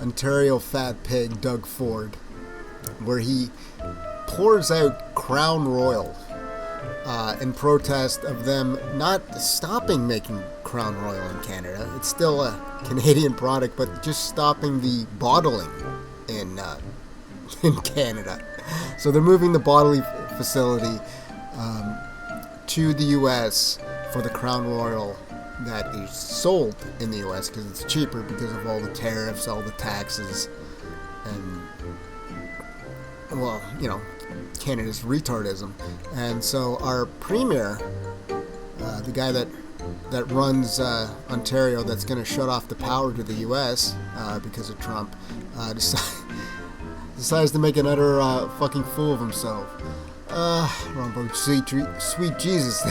Ontario fat pig Doug Ford, where he pours out Crown Royal in protest of them not stopping making Crown Royal in Canada. It's still a Canadian product, but just stopping the bottling in Canada. So they're moving the bottling facility to the U.S. for the Crown Royal that is sold in the U.S. because it's cheaper because of all the tariffs, all the taxes, and, well, you know, Canada's retardism. And so our premier, the guy that runs Ontario, that's going to shut off the power to the U.S. Because of Trump, decides to make another fucking fool of himself. Sweet Jesus,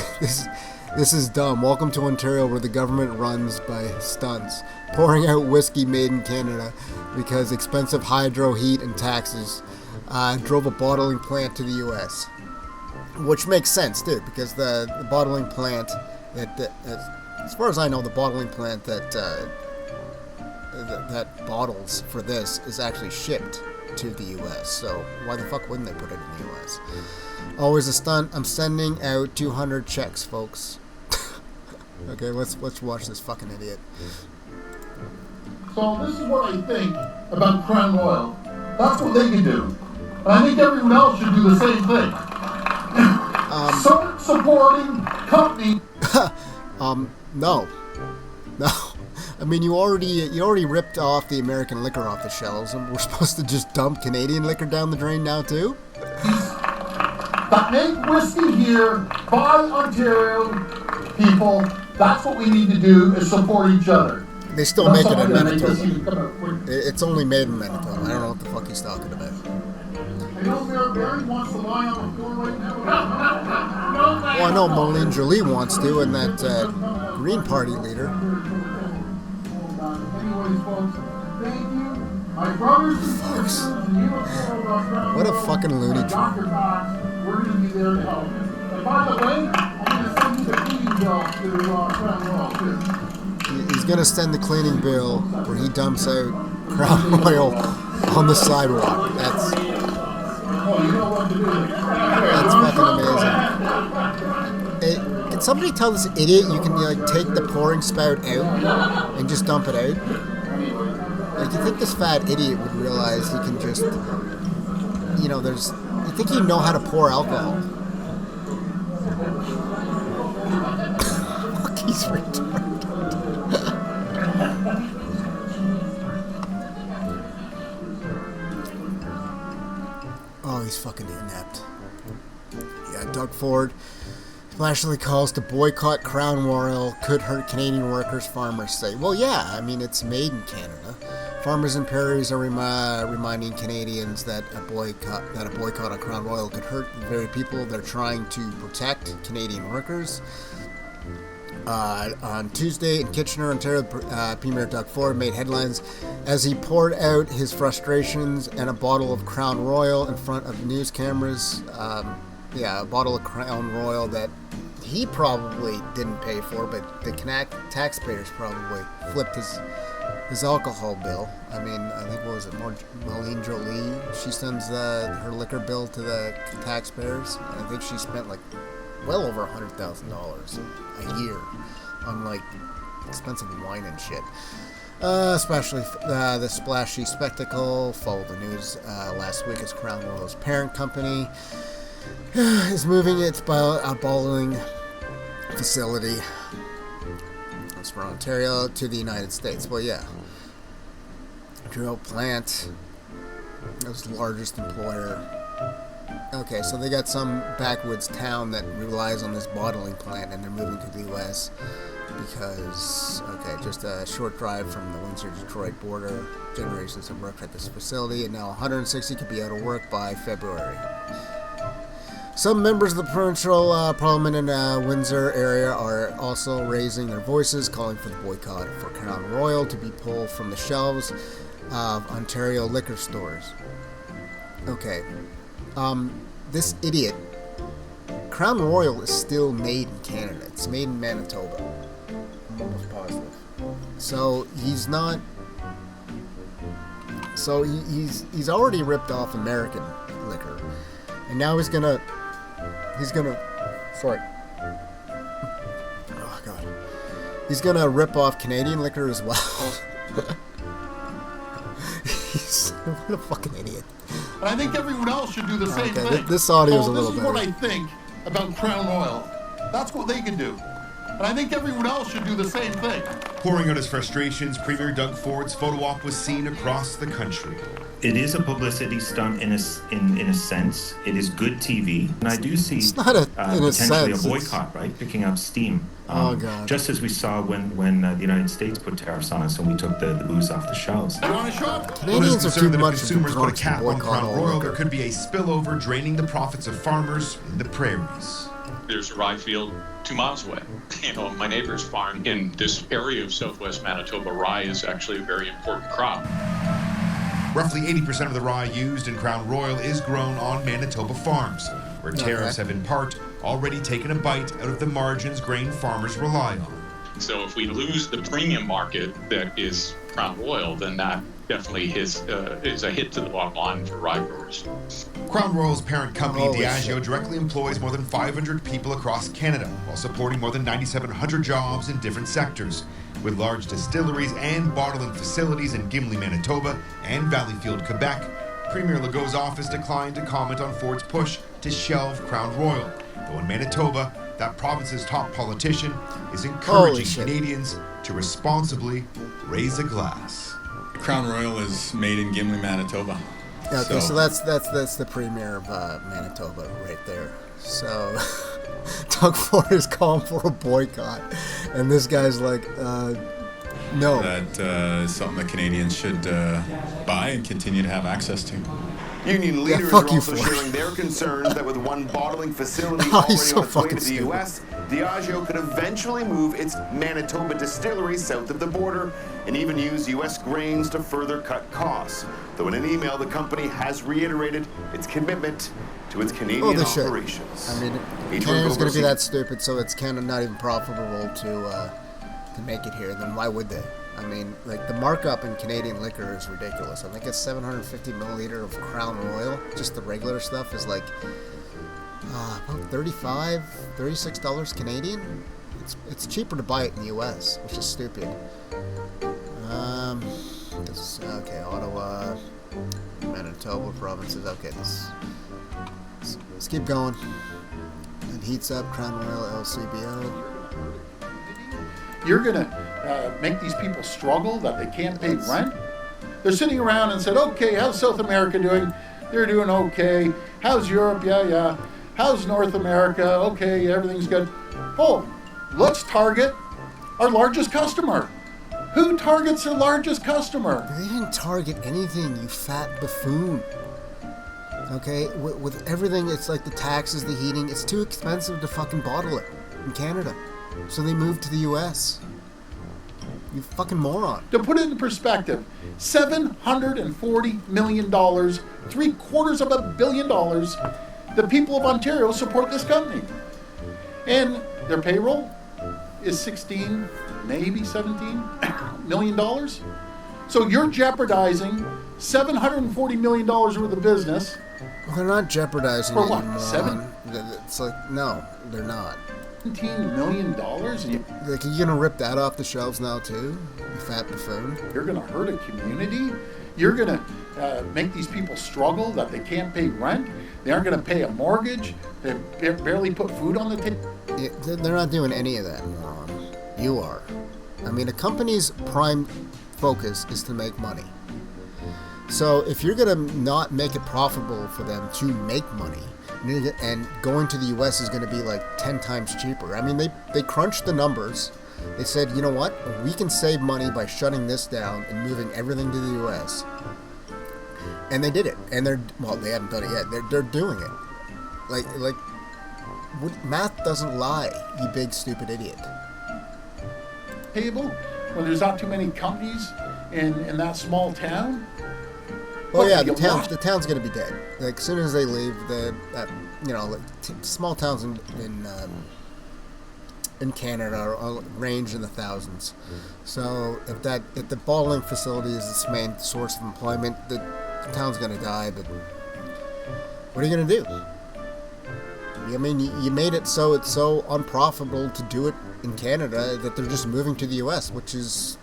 this is dumb. Welcome to Ontario, where the government runs by stunts, pouring out whiskey made in Canada because expensive hydro, heat, and taxes drove a bottling plant to the U.S. Which makes sense, too, because the bottling plant that as far as I know, the bottling plant that bottles for this is actually shipped to the U.S. So why the fuck wouldn't they put it in the U.S.? Always a stunt. I'm sending out 200 checks, folks. Okay, let's watch this fucking idiot. So this is what I think about Crown Royal. That's what they can do. And I think everyone else should do the same thing. Supporting company. No. I mean, you already ripped off the American liquor off the shelves, and we're supposed to just dump Canadian liquor down the drain now too? That make whiskey here by Ontario people. That's what we need to do, is support each other. They still make it in Manitoba. It's only made in Manitoba. I don't know what the fuck he's talking about. I know Mayor Barry wants to lie on the floor right now. Well, I know Moline Jolie wants to, and that Green Party leader. Anyways, folks, thank you. My brothers and sisters in Uniform, What a fucking loony tune. Dr. Cox, we're going to be there to help. And by the way, I'm going to send you the cleaning bill to Crown Royal, too. He's going to send the cleaning bill where he dumps out Crown Royal on the sidewalk. That's fucking amazing. Can somebody tell this idiot you can take the pouring spout out and just dump it out? Like, you think this fat idiot would realize he can just, you think he'd know how to pour alcohol? Fuck, he's retarded. Oh, he's fucking inept. Yeah, Doug Ford flashily calls to boycott Crown Royal could hurt Canadian workers, farmers say. Well, yeah, I mean, it's made in Canada. Farmers and prairies are reminding Canadians that a boycott of Crown Royal could hurt the very people they're trying to protect, Canadian workers. On Tuesday in Kitchener, Ontario, Premier Doug Ford made headlines as he poured out his frustrations and a bottle of Crown Royal in front of news cameras. A bottle of Crown Royal that he probably didn't pay for, but the taxpayers probably flipped his alcohol bill. I mean, I think, what was it, Moline Jolie? She sends her liquor bill to the taxpayers, and I think she spent well over $100,000 a year on expensive wine and shit. Especially the splashy spectacle followed the news last week as Crown Royal's parent company is moving its bottling facility. That's for Ontario to the United States. Well, yeah. Ontario plant was the largest employer. Okay, so they got some backwoods town that relies on this bottling plant, and they're moving to the U.S. because, just a short drive from the Windsor-Detroit border. Generations have worked at this facility, and now 160 could be out of work by February. Some members of the provincial parliament in Windsor area are also raising their voices, calling for the boycott for Crown Royal to be pulled from the shelves of Ontario liquor stores. Okay. This idiot, Crown Royal is still made in Canada. It's made in Manitoba. I'm almost positive. So he's not So he's already ripped off American liquor, and now he's gonna sorry. Oh god. He's gonna rip off Canadian liquor as well. What a fucking idiot. And I think everyone else should do the same thing. This audio is a little better. This is what I think about Crown Royal. That's what they can do. And I think everyone else should do the same thing. Pouring out his frustrations, Premier Doug Ford's photo op was seen across the country. It is a publicity stunt in a sense. It is good TV, and I do see it's not potentially a boycott, right, picking up steam. Oh god! Just as we saw when the United States put tariffs on us and we took the booze off the shelves. Canadians are too much if consumers put a cap on Crown Royal, there could be a spillover draining the profits of farmers in the prairies. There's a rye field 2 miles away. You know, my neighbor's farm in this area of southwest Manitoba, rye is actually a very important crop. Roughly 80% of the rye used in Crown Royal is grown on Manitoba farms, where tariffs have in part already taken a bite out of the margins grain farmers rely on. So if we lose the premium market that is Crown Royal, then that definitely is a hit to the bottom line for rye growers. Crown Royal's parent company, Holy Diageo, shit. directly employs more than 500 people across Canada, while supporting more than 9,700 jobs in different sectors, with large distilleries and bottling facilities in Gimli, Manitoba, and Valleyfield, Quebec. Premier Legault's office declined to comment on Ford's push to shelve Crown Royal, though in Manitoba, that province's top politician is encouraging Canadians to responsibly raise a glass. Crown Royal is made in Gimli, Manitoba. Okay, so that's the premier of Manitoba right there. So Doug Ford is calling for a boycott, and this guy's like, no. That is something that Canadians should buy and continue to have access to. Union leaders are also sharing their concerns that with one bottling facility already on its way to the U.S., Diageo could eventually move its Manitoba distillery south of the border and even use U.S. grains to further cut costs. Though in an email, the company has reiterated its commitment to its Canadian operations. I mean, Canada's going to be that stupid, so it's kind of not even profitable to make it here. Then why would they? I mean, like, the markup in Canadian liquor is ridiculous. I think it's 750 milliliter of Crown Royal. Just the regular stuff is like about $36 Canadian. It's cheaper to buy it in the U.S., which is stupid. Okay, Ottawa, Manitoba provinces. Okay, let's keep going. It heats up. Crown Royal LCBO. You're going to make these people struggle that they can't pay rent? They're sitting around and said, okay, how's South America doing? They're doing okay. How's Europe? Yeah. How's North America? Okay, everything's good. Oh, let's target our largest customer. Who targets their largest customer? They didn't target anything, you fat buffoon. Okay, with everything, it's like the taxes, the heating. It's too expensive to fucking bottle it in Canada. So they moved to the U.S. You fucking moron. To put it in perspective, $740 million, $750 million, the people of Ontario support this company. And their payroll is 16, maybe 17 million dollars. So you're jeopardizing $740 million worth of business. Well, they're not jeopardizing for it, what? you moron. It's like, no, they're not. $17 million? Like, are you gonna rip that off the shelves now too, you fat buffoon? You're gonna hurt a community? You're gonna make these people struggle that they can't pay rent? They aren't gonna pay a mortgage? They barely put food on the table? Yeah, they're not doing any of that, moron. You are. I mean, a company's prime focus is to make money. So if you're gonna not make it profitable for them to make money, and going to the U.S. is going to be like 10 times cheaper. I mean, they crunched the numbers. They said, you know what? We can save money by shutting this down and moving everything to the U.S. And they did it. And they haven't done it yet. They're doing it. Like, math doesn't lie, you big stupid idiot. Table when there's not too many companies in that small town. Oh yeah, the town's gonna be dead. Like, as soon as they leave, small towns in in Canada range in the thousands. So if the bottling facility is its main source of employment, the town's going to die. But what are you going to do? I mean, you made it so it's so unprofitable to do it in Canada that they're just moving to the U.S., which is,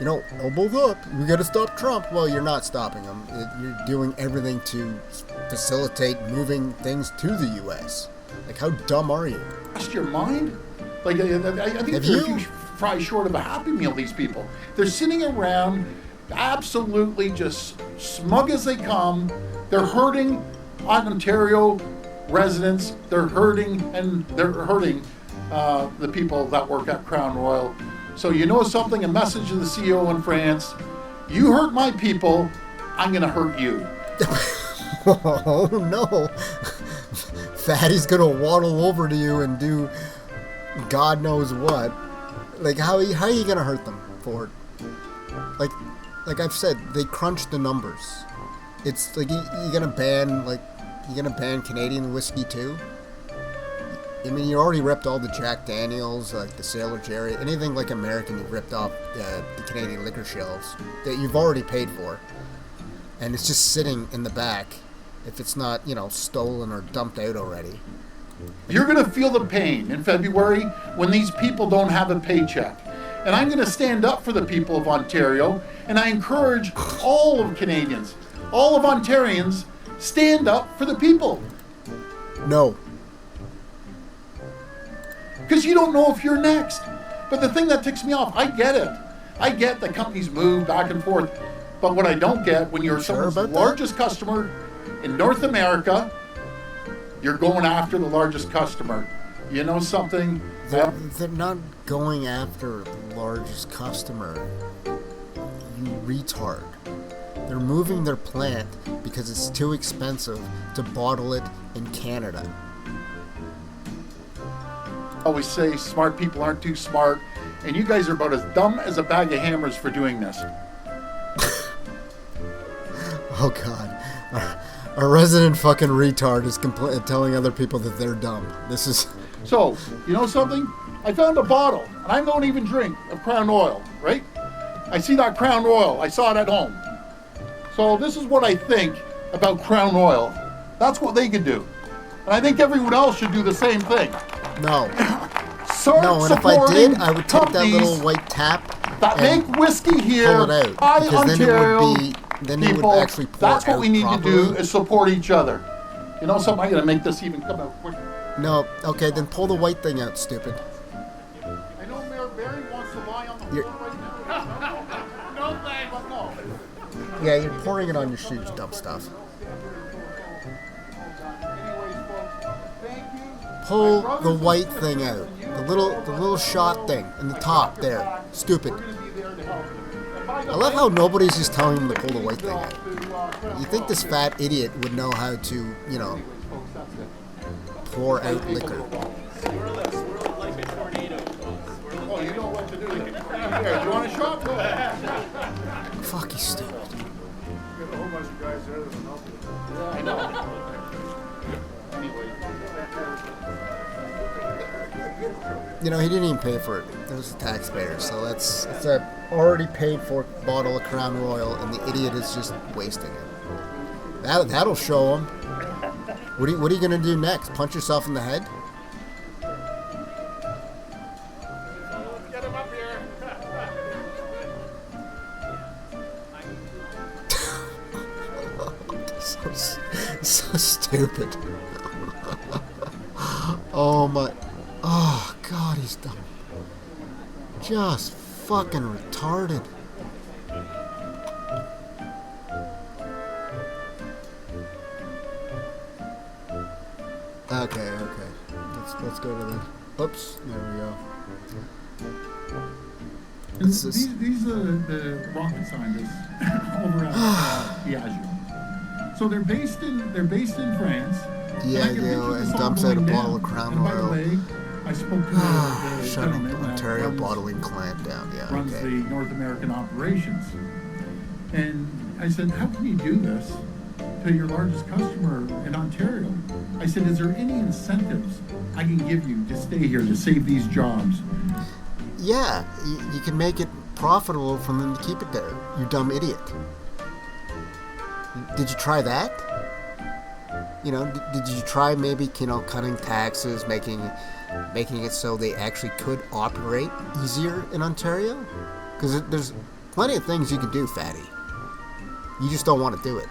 elbows up. We got to stop Trump. Well, you're not stopping him. You're doing everything to facilitate moving things to the U.S. Like, how dumb are you? Lost your mind? Like, I think they're a few fries short of a Happy Meal, these people. They're sitting around absolutely just smug as they come. They're hurting Ontario residents. They're hurting the people that work at Crown Royal. So you know something? A message to the CEO in France. You hurt my people, I'm going to hurt you. Oh, no. Fatty's going to waddle over to you and do God knows what. Like, how are you going to hurt them for it? Like I've said, they crunch the numbers. It's like you're going to ban Canadian whiskey too? I mean, you already ripped all the Jack Daniels, like the Sailor Jerry, anything like American you've ripped off the Canadian liquor shelves that you've already paid for. And it's just sitting in the back if it's not, stolen or dumped out already. You're going to feel the pain in February when these people don't have a paycheck. And I'm going to stand up for the people of Ontario, and I encourage all of Canadians, all of Ontarians, stand up for the people. No. Because you don't know if you're next. But the thing that ticks me off, I get it. I get that companies move back and forth. But what I don't get, when you're someone's largest customer in North America, you're going after the largest customer. You know something? They're not going after the largest customer. You retard. They're moving their plant because it's too expensive to bottle it in Canada. I always say smart people aren't too smart, and you guys are about as dumb as a bag of hammers for doing this. Oh, God. A resident fucking retard is telling other people that they're dumb. This is... So, you know something? I found a bottle, and I don't even drink, of Crown Royal, right? I see that Crown Royal. I saw it at home. So this is what I think about Crown Royal. That's what they could do. And I think everyone else should do the same thing. No. No, and if I did, I would take that little white tap that make whiskey here, pull it out, because Ontario then people, it would actually pour that's what out we need properly. to do is support each other. You know something? I'm going to make this even come out quicker. No, okay, then pull the white thing out, stupid. I know Mayor Barry wants to lie on the floor right now. No thanks. But no. Yeah, you're pouring it on your shoes, dumb stuff. Pull the white thing out. The little shot thing in the top there. Stupid. I love how nobody's just telling him to pull the white thing out. You think this fat idiot would know how to, pour out liquor. Oh, you know what to do. Here, do you want a shot? Go ahead. Fuck, he's stupid. I know. Anyway. He didn't even pay for it. It was the taxpayer, so it's a already paid for bottle of Crown Royal, and the idiot is just wasting it. That'll show him. What are you gonna do next? Punch yourself in the head? Let's get him up here. So stupid. Oh my. Oh God, he's dumb. Just fucking retarded. Okay. Let's go to the. Oops, there we go. These are the rocket scientists over at Diageo. So they're based in France. Diageo and dumps out a bottle of Crown Royal. I spoke to the Shut up, gentleman Ontario that bottling plant down. Yeah, runs okay. the North American operations. And I said, how can you do this to to your largest customer in Ontario. I said, is there any incentives I can give you to stay here to save these jobs? Yeah, you can make it profitable for them to keep it there, you dumb idiot. Did you try that? You know, did you try maybe, cutting taxes, making it so they actually could operate easier in Ontario? Because there's plenty of things you can do, fatty. You just don't want to do it.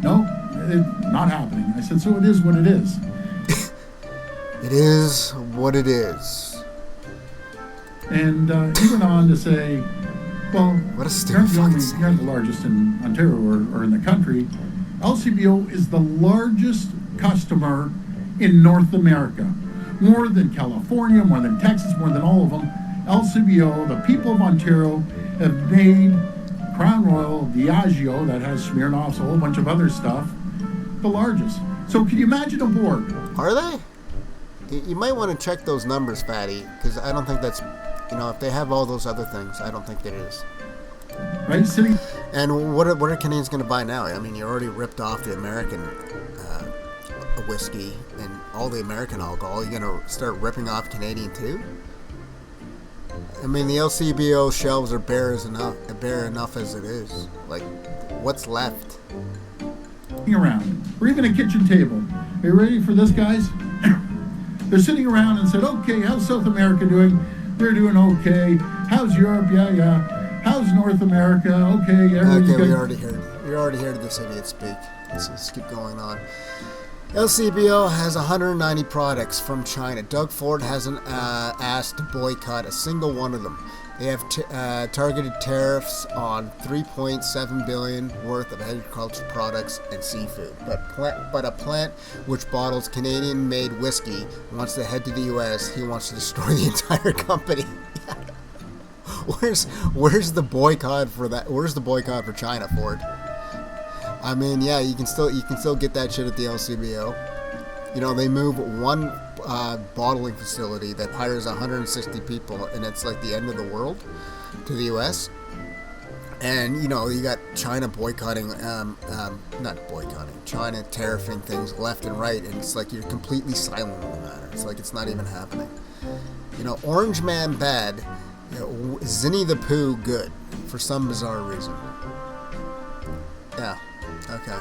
No, it's not happening. I said, so it is what it is. It is what it is. And he went on to say, well, what a you're the largest in Ontario or in the country. LCBO is the largest customer in North America. More than California, more than Texas, more than all of them. LCBO, the people of Ontario, have made Crown Royal, Diageo, that has Smirnoff's, a whole bunch of other stuff, the largest. So can you imagine a board? Are they? You might want to check those numbers, fatty, because I don't think that's, if they have all those other things, I don't think that it is. Right, City? And what are Canadians going to buy now? I mean, you already ripped off the American whiskey and all the American alcohol. You're going to start ripping off Canadian too? I mean, the LCBO shelves are bare enough as it is. Like, what's left? Around, or even a kitchen table. Are you ready for this, guys? They're sitting around and said, okay, how's South America doing? They're doing okay. How's Europe? Yeah. How's North America? Okay, we already heard this idiot speak. Let's keep going on. LCBO has 190 products from China. Doug Ford hasn't asked to boycott a single one of them. They have targeted tariffs on $3.7 billion worth of agriculture products and seafood. But a plant which bottles Canadian-made whiskey wants to head to the U.S. He wants to destroy the entire company. Where's the boycott for that? Where's the boycott for China, Ford? I mean, yeah, you can still get that shit at the LCBO. They move one bottling facility that hires 160 people, and it's like the end of the world, to the U.S. And you got China boycotting, not boycotting, China tariffing things left and right, and it's like you're completely silent on the matter. It's like it's not even happening. Orange Man bad, Zinny the Pooh good, for some bizarre reason. Yeah. Okay.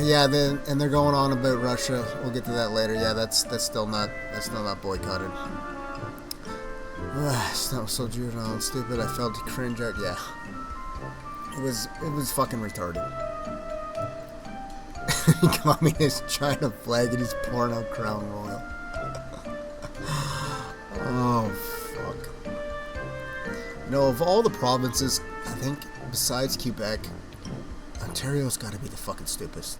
Yeah. And they're going on about Russia. We'll get to that later. Yeah, that's still not boycotted. That was so juvenile and stupid. I felt cringe at. Yeah. It was fucking retarded. Communist China flag and he's pouring out Crown Royal. Oh fuck. Of all the provinces, I think besides Quebec, Ontario's got to be the fucking stupidest.